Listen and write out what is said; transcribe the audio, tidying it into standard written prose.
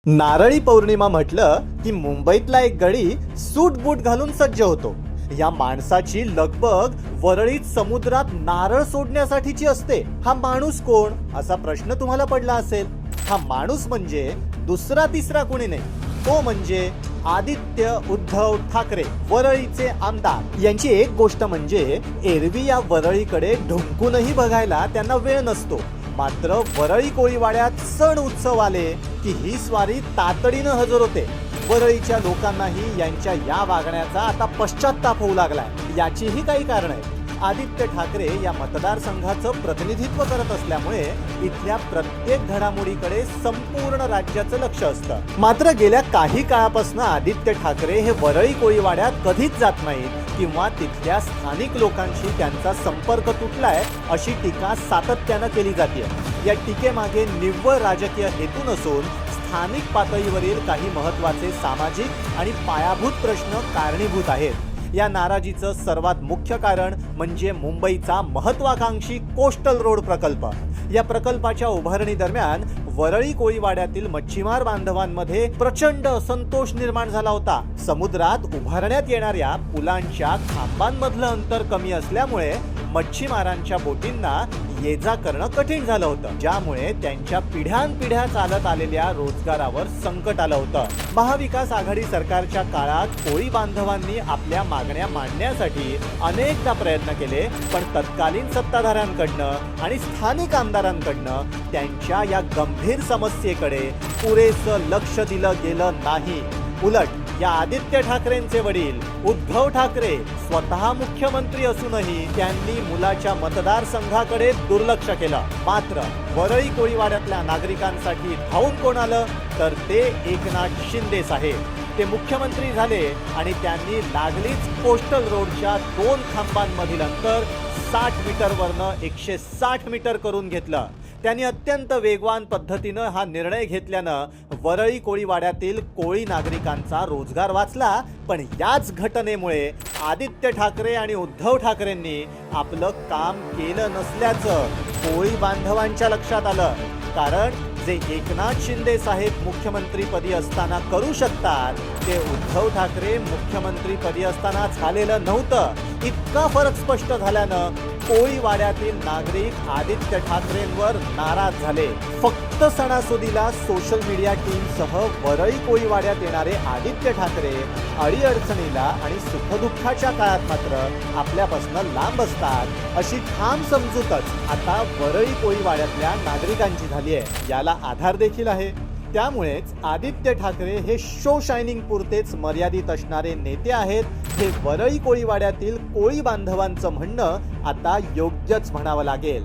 नारळी पौर्णिमा म्हटलं की मुंबईतला एक गडी सूट बूट घालून सज्ज होतो. या माणसाची लगबग वरळीत समुद्रात नारळ सोडण्यासाठीची असते. हा माणूस कोण असा प्रश्न तुम्हाला पडला असेल. हा माणूस म्हणजे दुसरा तिसरा कोणी नाही, तो म्हणजे आदित्य उद्धव ठाकरे, वरळीचे आमदार. यांची एक गोष्ट म्हणजे एरवी या वरळीकडे ढुंकूनही बघायला त्यांना वेळ नसतो. मात्र वरळी कोळीवाड्यात सण उत्सव आले की ही स्वारी तातडीनं हजर होते. वरळीच्या लोकांनाही यांच्या या वागण्याचा आता पश्चात्ताप होऊ लागलाय. याचीही काही कारण आहे. आदित्य ठाकरे या मतदारसंघाचं प्रतिनिधित्व करत असल्यामुळे इथल्या प्रत्येक घडामोडीकडे संपूर्ण राज्याचं लक्ष असतं. मात्र गेल्या काही काळापासून आदित्य ठाकरे हे वरळी कोळीवाड्यात कधीच जात नाहीत किंवा तिथल्या स्थानिक लोकांशी त्यांचा संपर्क तुटलाय अशी टीका सातत्यानं केली जाते. या टीकेमागे निव्वळ राजकीय हेतू नसून स्थानिक पातळीवरील काही महत्त्वाचे सामाजिक आणि पायाभूत प्रश्न कारणीभूत आहेत. या नाराजीचं सर्वात मुख्य कारण म्हणजे मुंबईचा महत्वाकांक्षी कोस्टल रोड प्रकल्प. या प्रकल्पाच्या उभारणी दरम्यान वरळी कोळीवाड्यातील मच्छीमार बांधवांमध्ये प्रचंड असंतोष निर्माण झाला होता. समुद्रात उभारण्यात येणाऱ्या पुलांच्या खांबांमधलं अंतर कमी असल्यामुळे मच्छीमारांच्या बोटींना ये जा करणं कठीण झालं होतं, ज्यामुळे त्यांच्या पिढ्यानपिढ्या चालत आलेल्या रोजगारावर संकट आलं होतं. महाविकास आघाडी सरकारच्या काळात कोळी बांधवांनी आपल्या मागण्या मांडण्यासाठी अनेकदा प्रयत्न केले, पण तत्कालीन सत्ताधाऱ्यांकडनं आणि स्थानिक आमदारांकडनं त्यांच्या या गंभीर समस्येकडे पुरेसं लक्ष दिलं गेलं नाही. उलट या आदित्य ठाकरेंचे वडील उद्धव ठाकरे स्वतः मुख्यमंत्री असूनही त्यांनी मुलाच्या मतदारसंघाकडे दुर्लक्ष केलं. मात्र वरळी कोळीवाड्यातल्या नागरिकांसाठी धावून कोण आलं तर ते एकनाथ शिंदे साहेब. ते मुख्यमंत्री झाले आणि त्यांनी लागलीच कोस्टल रोडच्या 2 खांबांमधील अंतर 60 मीटरवरनं 160 मीटर करून घेतलं. त्यांनी अत्यंत वेगवान पद्धतीनं हा निर्णय घेतल्यानं वरळी कोळीवाड्यातील कोळी नागरिकांचा रोजगार वाचला. पण याच घटनेमुळे आदित्य ठाकरे आणि उद्धव ठाकरेंनी आपलं काम केलं नसल्याचं कोळी बांधवांच्या लक्षात आलं. कारण जे एकनाथ शिंदे साहेब मुख्यमंत्रीपदी असताना करू शकतात ते उद्धव ठाकरे मुख्यमंत्रीपदी असताना झालेलं नव्हतं. इतका फरक स्पष्ट झाल्यानं कोळीवाड्यातील नागरिक आदित्य ठाकरेंवर नाराज झाले. फक्त सणासुदीला सोशल मीडिया टीमसह वरळी कोळीवाड्यात येणारे आदित्य ठाकरे अडीअडचणीला आणि सुखदुःखाच्या काळात मात्र आपल्यापासून लांब असतात अशी ठाम समजूतच आता वरळी कोळीवाड्यातल्या नागरिकांची झाली आहे. याला आधार देखील आहे. त्यामुळेच आदित्य ठाकरे हे शो शायनिंग पुरतेच मर्यादित असणारे नेते आहेत हे वरळी कोळीवाड्यातील कोळी बांधवांचं म्हणणं आता योग्यच म्हणावं लागेल.